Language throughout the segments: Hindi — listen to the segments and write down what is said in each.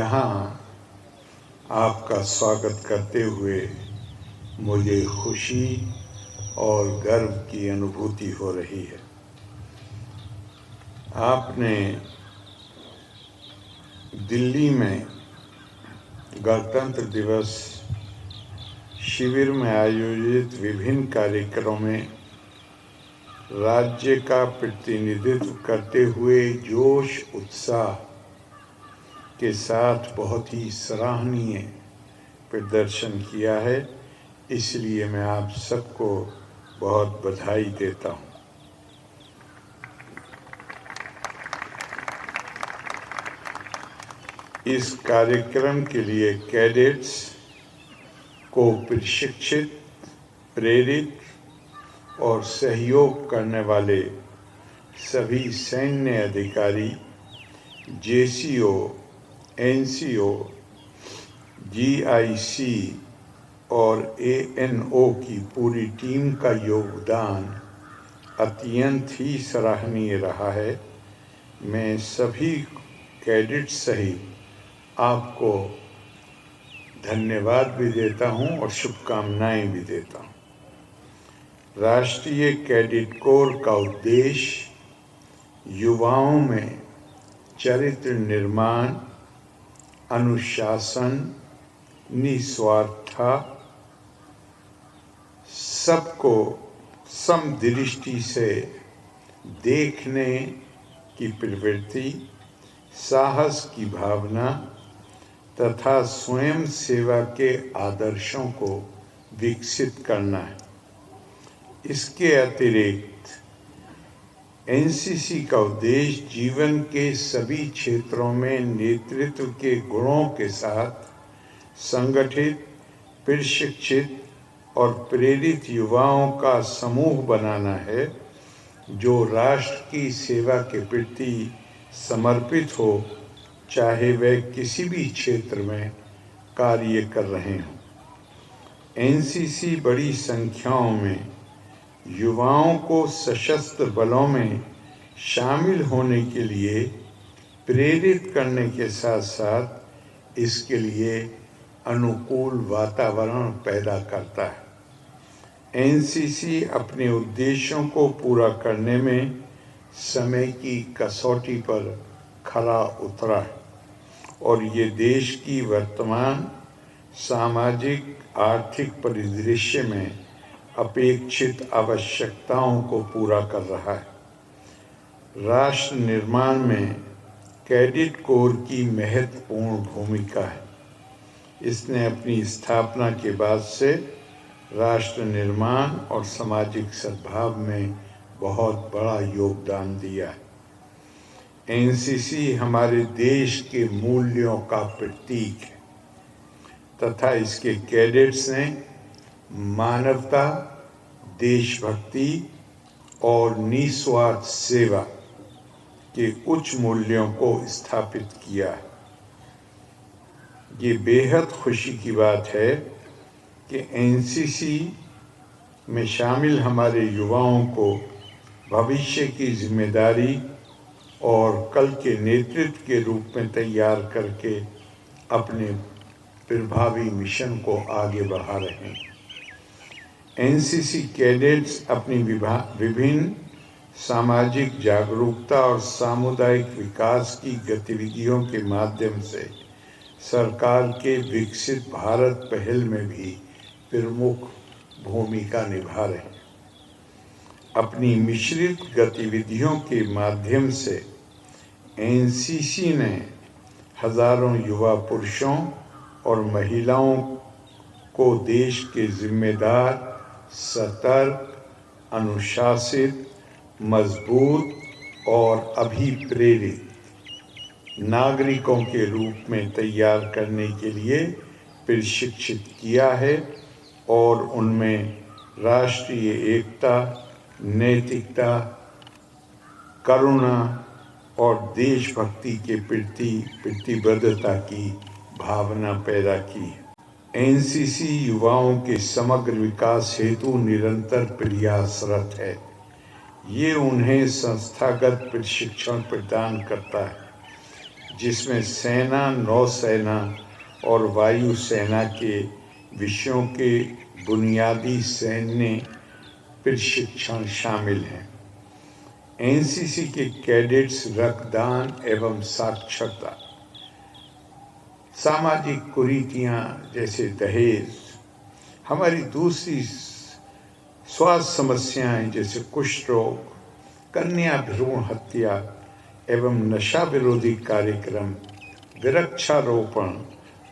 यहाँ आपका स्वागत करते हुए मुझे खुशी और गर्व की अनुभूति हो रही है। आपने दिल्ली में गणतंत्र दिवस शिविर में आयोजित विभिन्न कार्यक्रमों में राज्य का प्रतिनिधित्व करते हुए जोश उत्साह के साथ बहुत ही सराहनीय प्रदर्शन किया है। इसलिए मैं आप सबको बहुत बधाई देता हूँ। इस कार्यक्रम के लिए कैडेट्स को प्रशिक्षित, प्रेरित और सहयोग करने वाले सभी सैन्य अधिकारी, जेसीओ, एनसीओ, जीआईसी और एएनओ की पूरी टीम का योगदान अत्यंत ही सराहनीय रहा है। मैं सभी कैडेट्स सहित आपको धन्यवाद भी देता हूं और शुभकामनाएं भी देता हूं। राष्ट्रीय कैडेट कोर का उद्देश्य युवाओं में चरित्र निर्माण, अनुशासन, निस्वार्थता, सबको समदृष्टि से देखने की प्रवृत्ति, साहस की भावना तथा स्वयं सेवा के आदर्शों को विकसित करना है। इसके अतिरिक्त एनसीसी का उद्देश्य जीवन के सभी क्षेत्रों में नेतृत्व के गुणों के साथ संगठित, प्रशिक्षित और प्रेरित युवाओं का समूह बनाना है, जो राष्ट्र की सेवा के प्रति समर्पित हो, चाहे वे किसी भी क्षेत्र में कार्य कर रहे हों। एनसीसी बड़ी संख्याओं में युवाओं को सशस्त्र बलों में शामिल होने के लिए प्रेरित करने के साथ साथ इसके लिए अनुकूल वातावरण पैदा करता है। एनसीसी अपने उद्देश्यों को पूरा करने में समय की कसौटी पर खरा उतरा है और ये देश की वर्तमान सामाजिक आर्थिक परिदृश्य में अपेक्षित आवश्यकताओं को पूरा कर रहा है। राष्ट्र निर्माण में कैडेट कोर की महत्वपूर्ण भूमिका है। इसने अपनी स्थापना के बाद से राष्ट्र निर्माण और सामाजिक सद्भाव में बहुत बड़ा योगदान दिया है। एनसीसी हमारे देश के मूल्यों का प्रतीक है तथा इसके कैडेट्स ने मानवता, देशभक्ति और निस्वार्थ सेवा के उच्च मूल्यों को स्थापित किया है। ये बेहद खुशी की बात है कि एनसीसी में शामिल हमारे युवाओं को भविष्य की जिम्मेदारी और कल के नेतृत्व के रूप में तैयार करके अपने प्रभावी मिशन को आगे बढ़ा रहे हैं। एनसीसी कैडेट्स अपनी विभिन्न सामाजिक जागरूकता और सामुदायिक विकास की गतिविधियों के माध्यम से सरकार के विकसित भारत पहल में भी प्रमुख भूमिका निभा रहे हैं। अपनी मिश्रित गतिविधियों के माध्यम से एनसीसी ने हजारों युवा पुरुषों और महिलाओं को देश के जिम्मेदार, सतर्क, अनुशासित, मजबूत और अभिप्रेरित नागरिकों के रूप में तैयार करने के लिए प्रशिक्षित किया है और उनमें राष्ट्रीय एकता, नैतिकता, करुणा और देशभक्ति के प्रति प्रतिबद्धता की भावना पैदा की है। एनसीसी युवाओं के समग्र विकास हेतु निरंतर प्रयासरत है। ये उन्हें संस्थागत प्रशिक्षण प्रदान करता है, जिसमें सेना, नौसेना और वायुसेना के विषयों के बुनियादी सैन्य प्रशिक्षण शामिल हैं। एनसीसी के कैडेट्स रक्तदान एवं साक्षरता, सामाजिक कुरीतियाँ जैसे दहेज, हमारी दूसरी स्वास्थ्य समस्याएं जैसे कुष्ठ रोग, कन्या भ्रूण हत्या एवं नशा विरोधी कार्यक्रम, वृक्षारोपण,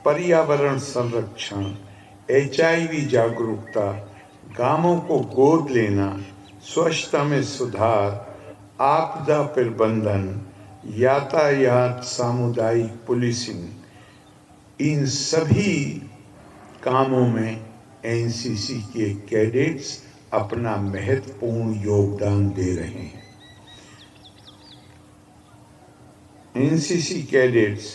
पर्यावरण संरक्षण, HIV जागरूकता, गांवों को गोद लेना, स्वच्छता में सुधार, आपदा प्रबंधन, यातायात, सामुदायिक पुलिसिंग, इन सभी कामों में एनसीसी के कैडेट्स अपना महत्वपूर्ण योगदान दे रहे हैं। एनसीसी कैडेट्स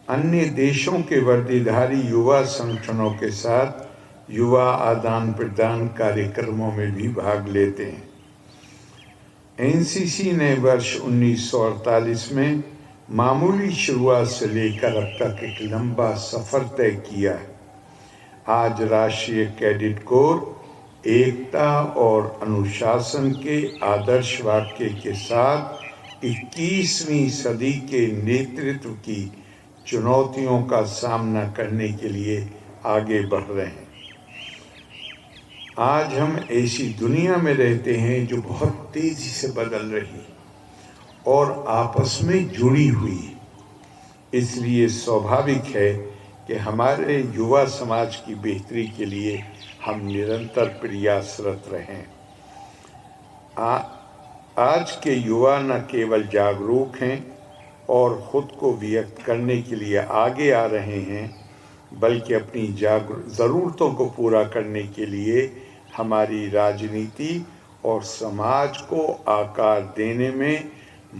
अन्य देशों के वर्दीधारी युवा संगठनों के साथ युवा आदान प्रदान कार्यक्रमों में भी भाग लेते हैं। एनसीसी ने वर्ष 1948 में मामूली शुरुआत से लेकर अब तक एक लंबा सफर तय किया है। आज राष्ट्रीय कैडेट कोर एकता और अनुशासन के आदर्श वाक्य के साथ 21वीं सदी के नेतृत्व की चुनौतियों का सामना करने के लिए आगे बढ़ रहे हैं। आज हम ऐसी दुनिया में रहते हैं जो बहुत तेजी से बदल रही है और आपस में जुड़ी हुई है। इसलिए स्वाभाविक है कि हमारे युवा समाज की बेहतरी के लिए हम निरंतर प्रयासरत रहें। आज के युवा न केवल जागरूक हैं और खुद को व्यक्त करने के लिए आगे आ रहे हैं, बल्कि अपनी ज़रूरतों को पूरा करने के लिए हमारी राजनीति और समाज को आकार देने में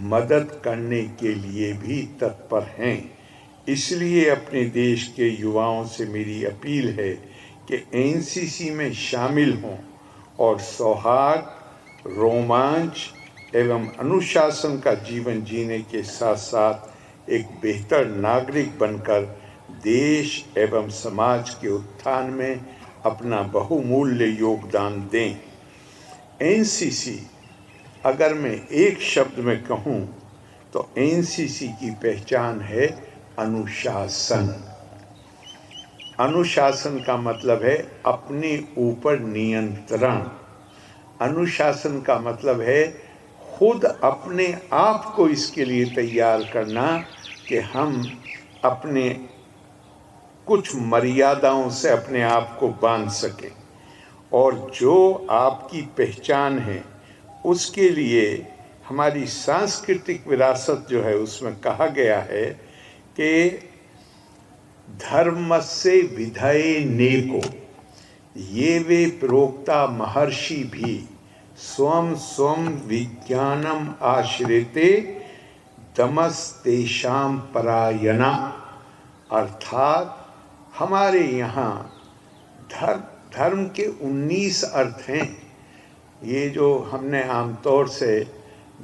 मदद करने के लिए भी तत्पर हैं। इसलिए अपने देश के युवाओं से मेरी अपील है कि एनसीसी में शामिल हों और सौहार्द, रोमांच एवं अनुशासन का जीवन जीने के साथ साथ एक बेहतर नागरिक बनकर देश एवं समाज के उत्थान में अपना बहुमूल्य योगदान दें। एनसीसी, अगर मैं एक शब्द में कहूँ तो एनसीसी की पहचान है अनुशासन। अनुशासन का मतलब है अपने ऊपर नियंत्रण। अनुशासन का मतलब है खुद अपने आप को इसके लिए तैयार करना कि हम अपने कुछ मर्यादाओं से अपने आप को बांध सकें, और जो आपकी पहचान है उसके लिए हमारी सांस्कृतिक विरासत जो है उसमें कहा गया है कि धर्मस्य विधये neko, ये वे प्रोक्ता महर्षि भी स्वम स्वम विज्ञानम आश्रिते दमस्तेषां परायणा। अर्थात हमारे यहाँ धर्म के 19 अर्थ हैं। ये जो हमने आमतौर से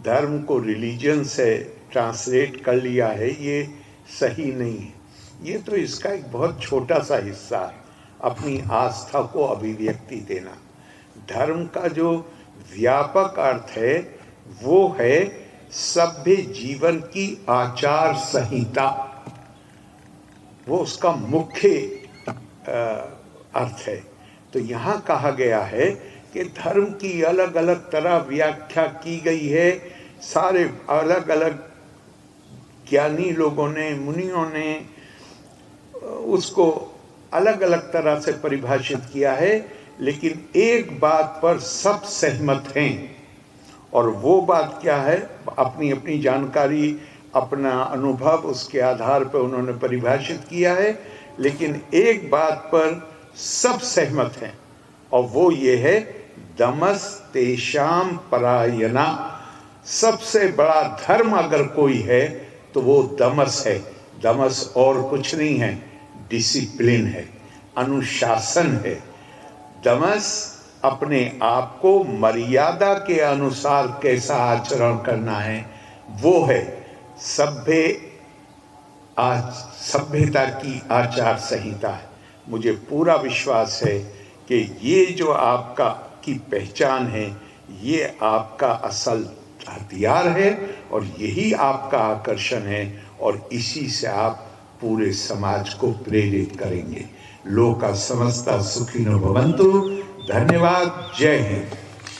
धर्म को रिलीजन से ट्रांसलेट कर लिया है, ये सही नहीं है। ये तो इसका एक बहुत छोटा सा हिस्सा है, अपनी आस्था को अभिव्यक्ति देना। धर्म का जो व्यापक अर्थ है वो है सभ्य जीवन की आचार संहिता, वो उसका मुख्य अर्थ है। तो यहाँ कहा गया है कि धर्म की अलग अलग तरह व्याख्या की गई है। सारे अलग अलग ज्ञानी लोगों ने, मुनियों ने उसको अलग अलग तरह से परिभाषित किया है, लेकिन एक बात पर सब सहमत हैं, और वो बात क्या है? अपनी अपनी जानकारी, अपना अनुभव, उसके आधार पर उन्होंने परिभाषित किया है, लेकिन एक बात पर सब सहमत हैं, और वो ये है दमस्तेषां परायणा। सबसे बड़ा धर्म अगर कोई है तो वो दमस है। दमस और कुछ नहीं है, डिसिप्लिन है, अनुशासन है। दमस अपने आप को मर्यादा के अनुसार कैसा आचरण करना है, वो है। सभ्य आज सभ्यता की आचार संहिता है। मुझे पूरा विश्वास है कि ये जो आपका की पहचान है, ये आपका असल हथियार है और यही आपका आकर्षण है और इसी से आप पूरे समाज को प्रेरित करेंगे। लोका समस्ता सुखिनो भवन्तु। धन्यवाद। जय हिंद।